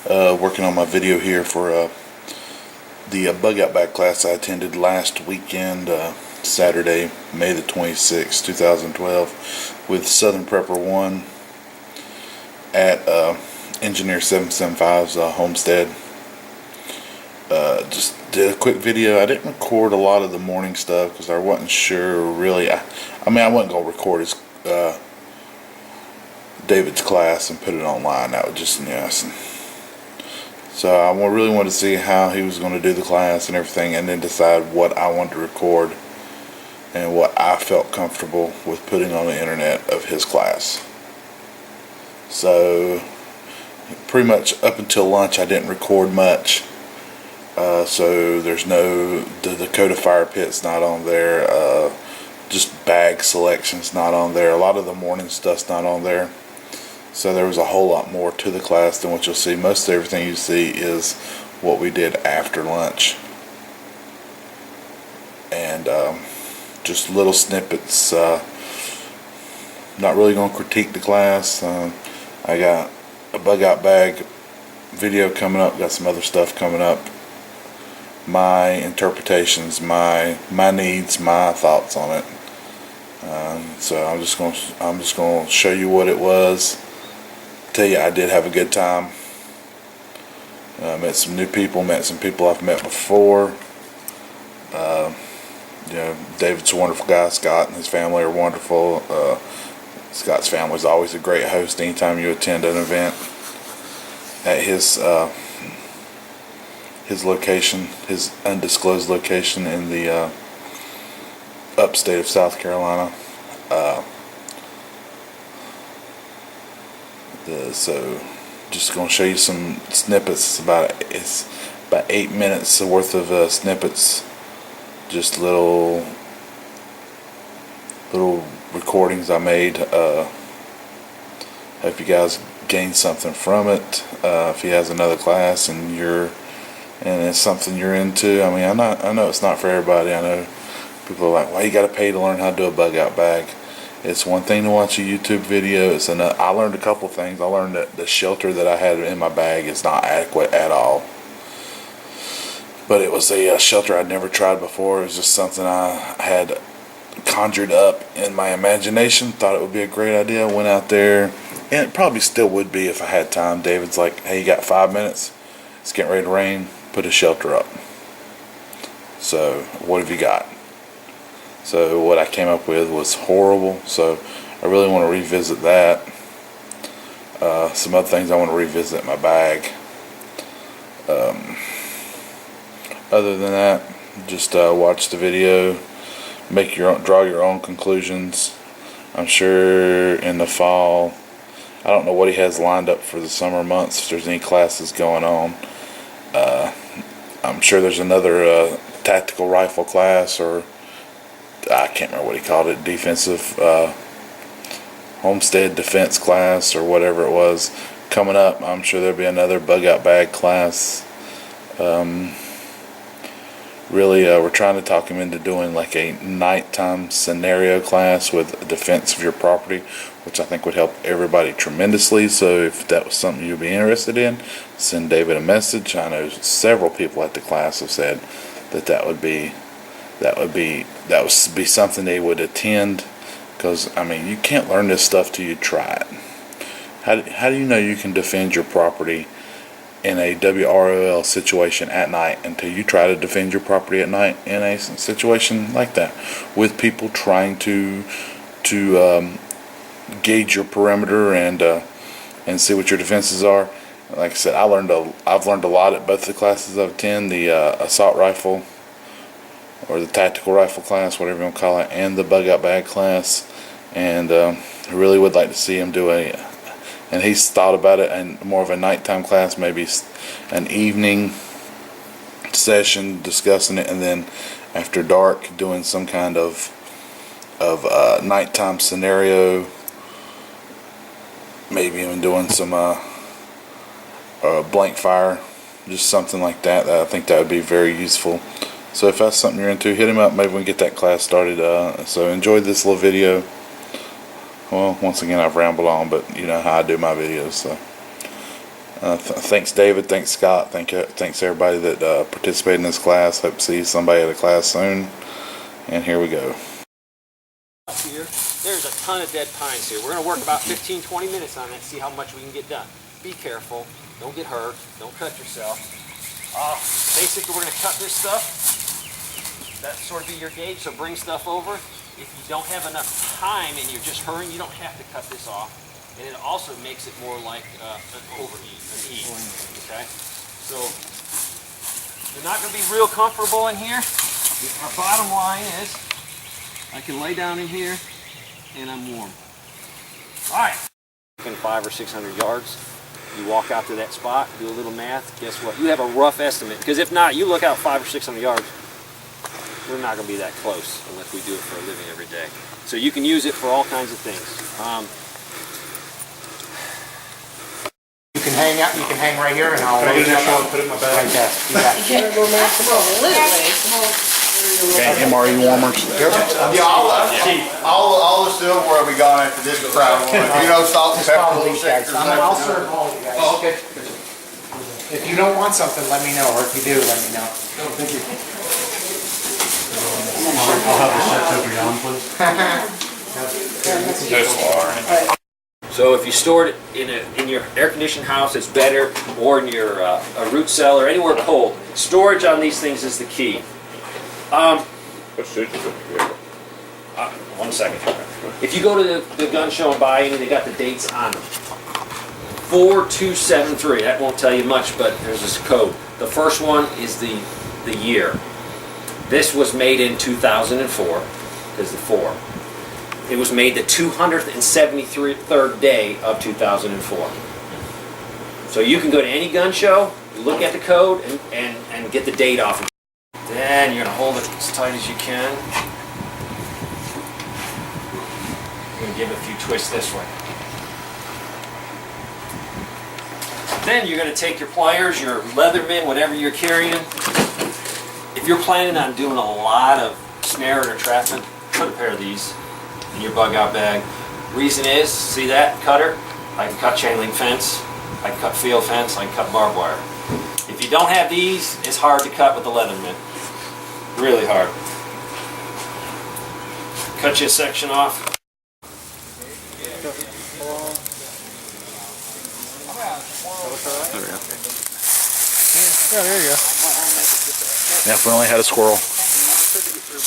Working on my video here for the bug out bag class I attended last weekend, Saturday, May the 26th, 2012, with Southernprepper1 at Engineer 775's homestead. Just did a quick video. I didn't record a lot of the morning stuff because I wasn't sure really. I wasn't going to record his David's class and put it online. That would just, so I really wanted to see how he was going to do the class and everything, and then decide what I wanted to record and what I felt comfortable with putting on the internet of his class. So pretty much up until lunch I didn't record much. So there's no, the Dakota fire pit's not on there, just bag selection's not on there, a lot of the morning stuff's not on there. So there was a whole lot more to the class than what you'll see. Most of everything you see is what we did after lunch. And just little snippets. Not really going to critique the class. I got a bug out bag video coming up, got some other stuff coming up. My interpretations, my needs, my thoughts on it. So I'm just going to show you what it was. Tell you I did have a good time. Met some new people, met some people I've met before. David's a wonderful guy. Scott and his family are wonderful. Scott's family is always a great host anytime you attend an event at his location, his undisclosed location in the upstate of South Carolina. So just going to show you some snippets. It's about 8 minutes worth of snippets, just little recordings I made. Hope you guys gain something from it. If he has another class and it's something you're into, I know it's not for everybody. I know people are like, "Why you got to pay to learn how to do a bug out bag?" It's one thing to watch a YouTube video. I learned a couple things. I learned that the shelter that I had in my bag is not adequate at all. But it was a shelter I'd never tried before. It was just something I had conjured up in my imagination. Thought it would be a great idea. Went out there, and it probably still would be if I had time. David's like, "Hey, you got 5 minutes? It's getting ready to rain. Put a shelter up." So what have you got? So what I came up with was horrible. So I really want to revisit that. Some other things I want to revisit in my bag. Other than that, just watch the video, draw your own conclusions. I'm sure in the fall, I don't know what he has lined up for the summer months, if there's any classes going on. I'm sure there's another tactical rifle class, or I can't remember what he called it, defensive homestead defense class or whatever it was coming up. I'm sure there'll be another bug out bag class. Really, we're trying to talk him into doing like a nighttime scenario class with defense of your property, which I think would help everybody tremendously. So if that was something you'd be interested in, send David a message. I know several people at the class have said that would be something they would attend, because you can't learn this stuff till you try it. How do you know you can defend your property in a WROL situation at night until you try to defend your property at night in a situation like that, with people trying to gauge your perimeter and see what your defenses are? Like I said, I've learned a lot at both the classes I've attended, the assault rifle or the tactical rifle class, whatever you want to call it, and the bug out bag class. And I really would like to see him do and he's thought about it, and more of a nighttime class, maybe an evening session discussing it, and then after dark doing some kind of nighttime scenario, maybe even doing some blank fire, just something like that. I think that would be very useful. So if that's something you're into, hit him up. Maybe we can get that class started. So enjoy this little video. Well, once again, I've rambled on, but you know how I do my videos. So Thanks David, thanks Scott, thanks everybody that participated in this class. Hope to see somebody at a class soon. And here we go. Here, there's a ton of dead pines here. We're going to work about 15-20 minutes on that, see how much we can get done. Be careful, don't get hurt, don't cut yourself. Basically, we're going to cut this stuff. That sort of be your gauge, so bring stuff over. If you don't have enough time and you're just hurrying, you don't have to cut this off. And it also makes it more like an overeat, an eat. Okay? So, you're not going to be real comfortable in here. Our bottom line is, I can lay down in here and I'm warm. All right. In 500 or 600 yards, you walk out to that spot, do a little math, guess what? You have a rough estimate, because if not, you look out 500 or 600 yards, we're not going to be that close unless we do it for a living every day. So you can use it for all kinds of things. You can hang out. You can hang right here, and I'll put it in my bag. Right there. Okay, MRE warmers. Yeah, all the silverware we got after this crowd. You know, salt and pepper. I'll serve all of you guys. Oh, okay. If you don't want something, let me know, or if you do, let me know. Thank you. I'll have the chef over yon, please. So if you store it in your air-conditioned house, it's better, or in your a root cellar, anywhere cold. Storage on these things is the key. What should you put together? 1 second. If you go to the gun show and buy any, they got the dates on them. 4273. That won't tell you much, but there's this code. The first one is the year. This was made in 2004. Is the 4. It was made the 273rd day of 2004. So you can go to any gun show, look at the code, and get the date off. Then you're going to hold it as tight as you can. You're going to give it a few twists this way. Then you're going to take your pliers, your Leatherman, whatever you're carrying. If you're planning on doing a lot of snaring or trapping, put a pair of these in your bug out bag. Reason is, see that cutter? I can cut chain link fence, I can cut field fence, I can cut barbed wire. If you don't have these, it's hard to cut with the Leatherman. Really hard. Cut you a section off. Yeah, there you go. Yeah, if we only had a squirrel.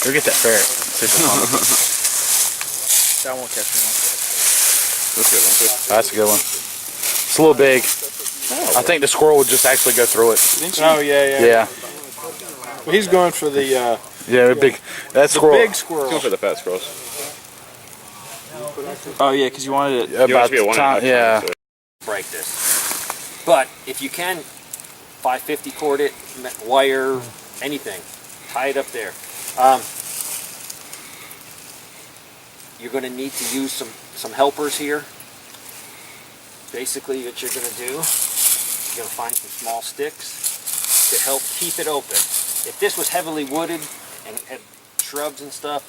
Go get that ferret. See if it's on it. That won't catch me. That's good. That's a good one. It's a little big. I think the squirrel would just actually go through it. Oh yeah. Yeah. Well, he's going for the Yeah, big. That squirrel. big squirrel. Go for the fat squirrels. Oh yeah, because you wanted it. You want it to be a 1.5 yeah. ton, so Break this. But if you can, 550 cord it, wire, anything, tie it up there. You're going to need to use some helpers here. Basically, what you're going to do, you're going to find some small sticks to help keep it open. If this was heavily wooded and had shrubs and stuff,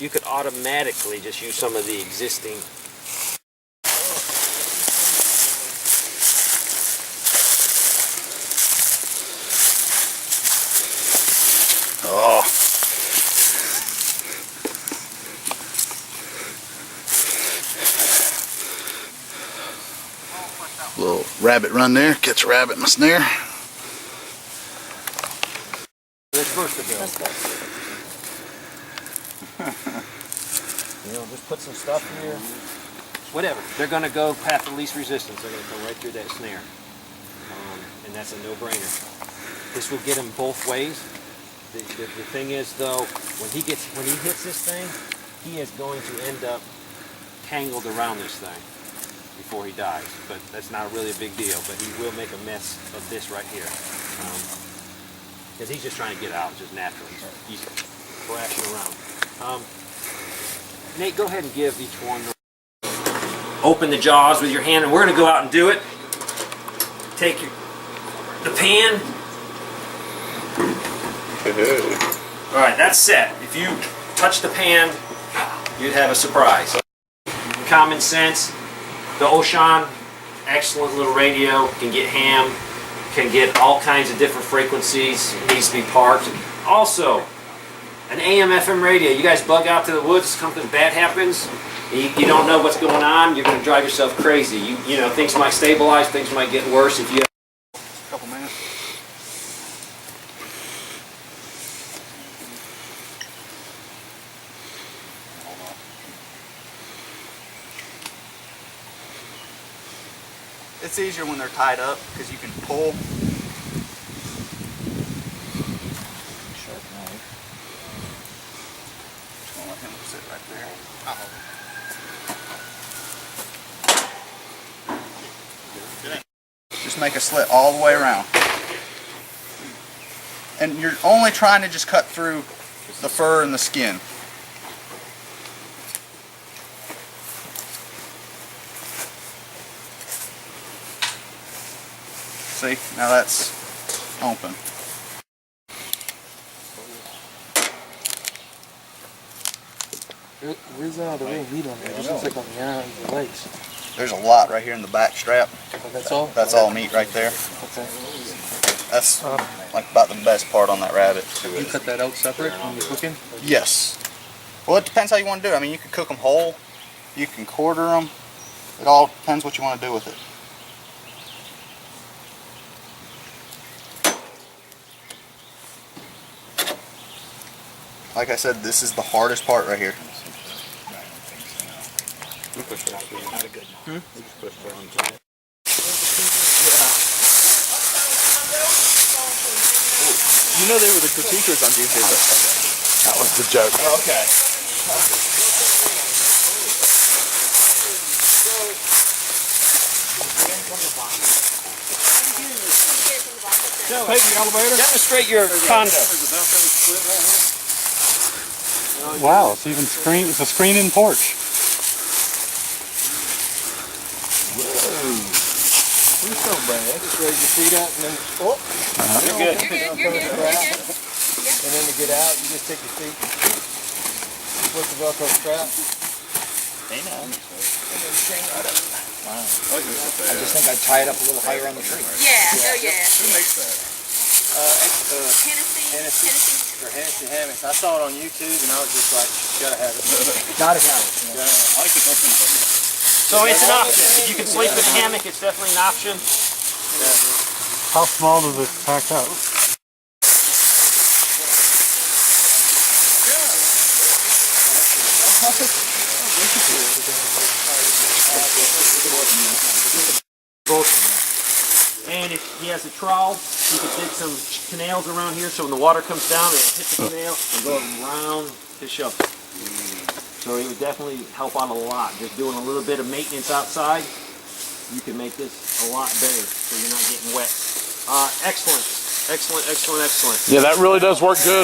you could automatically just use some of the existing. Oh. Little rabbit run there. Catch a rabbit in my snare. They're supposed to go. You know, just put some stuff here. Whatever. They're going to go path of least resistance. They're going to come right through that snare. And that's a no-brainer. This will get him both ways. The thing is, though, when he hits this thing, he is going to end up tangled around this thing before he dies. But that's not really a big deal. But he will make a mess of this right here. Because he's just trying to get out, just naturally. He's thrashing around. Nate, go ahead and give each one. Open the jaws with your hand, and we're going to go out and do it. Take the pan. All right, that's set. If you touch the pan, you'd have a surprise. Common sense. The Oshan excellent little radio, can get ham, can get all kinds of different frequencies, needs to be parked. Also, an AM FM radio. You guys bug out to the woods, something bad happens, you don't know what's going on, you're going to drive yourself crazy. You know, things might stabilize, things might get worse if you have A couple minutes. It's easier when they're tied up because you can pull. Sharp knife. Just gonna let him sit right there. Just make a slit all the way around. And you're only trying to just cut through the fur and the skin. See, now that's open. Where's the real meat on there? It just looks like on the arms, the legs. There's a lot right here in the back strap. Oh, that's all? That's all meat right there. Okay. That's like about the best part on that rabbit. You cut that out separate when you're cooking? Yes. Well, it depends how you want to do it. I mean, you can cook them whole. You can quarter them. It all depends what you want to do with it. Like I said, this is the hardest part right here. You know they were the critiquers on DJ. That was the joke. Okay. Take the elevator. Demonstrate your condo. Wow, it's even screen. It's a screen-in porch. Please don't, Brad. Just raise your feet up and then, oh. You're good. And then to get out, you just take your feet, flip the Velcro strap. Hey, now. I just think I'd tie it up a little higher on the tree. Yeah, oh yeah. Who makes that? Tennessee. For Hennessy hammocks. I saw it on YouTube and I was just like, gotta have it. Not as loud. I like it open. So it's an option. If you can sleep in a hammock, it's definitely an option. How small does it pack up? And if he has a trowel, he could dig some canals around here so when the water comes down, it'll hit the canal and go around his shovel. So it would definitely help out a lot. Just doing a little bit of maintenance outside, you can make this a lot better so you're not getting wet. Excellent, excellent, excellent, excellent. Yeah, that really does work good.